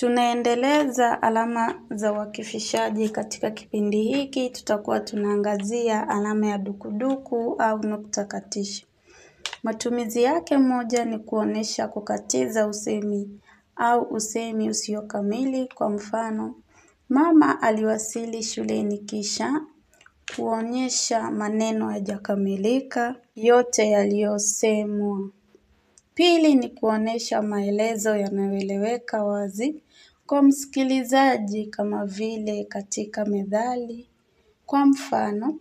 Tunaendeleza alama za uakifishaji katika kipindi hiki, tutakuwa tunaangazia alama ya dukuduku au nukta katishi. Matumizi yake moja ni kuonesha kukatiza usemi au usemi usio kamili. Kwa mfano, mama aliwasili shuleni kisha kuonyesha maneno hayajakamilika yote yaliyosemwa. Pili ni kuonesha maelezo yanayoeleweka wazi kwa msikilizaji kama vile katika methali. Kwa mfano,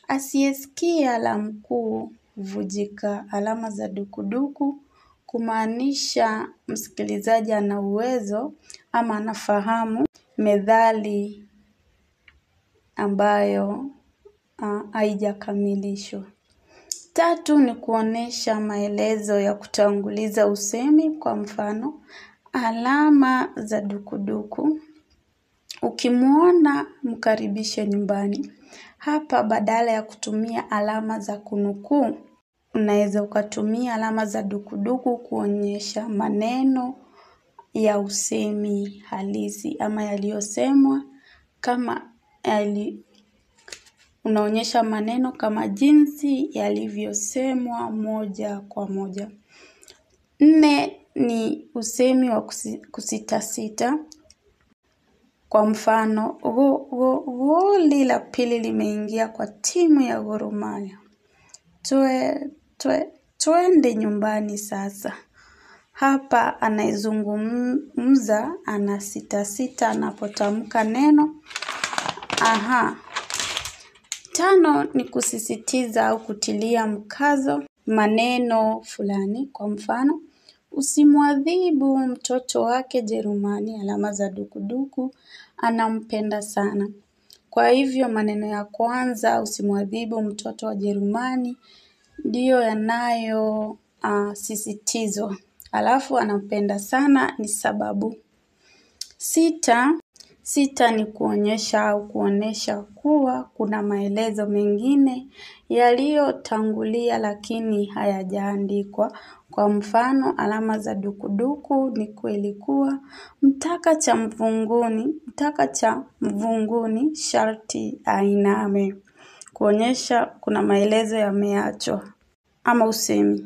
asiyesikia la mkuu huvunjika. Alama za dukuduku kumaanisha msikilizaji ana uwezo ama anafahamu methali ambayo haijakamilishwa. Tatu ni kuonesha maelezo ya kutanguliza usemi. Kwa mfano, alama za dukuduku. Ukimuona mkaribishe nyumbani. Hapa badala ya kutumia alama za kunukuu, unaweza ukatumia alama za dukuduku kuonyesha maneno ya usemi halisi ama yaliyosemwa unaonyesha maneno kama jinsi yalivyosemwa moja kwa moja. 4 ni usemi wa kusitasita. Kwa mfano, goli la pili limeingia kwa timu ya Gor Mahia. Twende nyumbani sasa. Hapa anayezungumza anasitasita anapotamka neno. 5 ni kusisitiza au kutilia mkazo maneno fulani. Kwa mfano, usimwadhibu mtoto wake Jerumani, alama za dukuduku, anampenda sana. Kwa hivyo maneno ya kwanza, usimwadhibu mtoto wa Jerumani, ndiyo yanayosisitizwa. Alafu anampenda sana ni sababu. 6 ni kuonyesha au kuonesha kuwa kuna maelezo mengine yaliyotangulia lakini hayajaandikwa. Kwa mfano, alama za dukuduku ni kweli kuwa mtaka cha mvunguni sharti ainame. Kuonyesha kuna maelezo yameachwa ama usemi.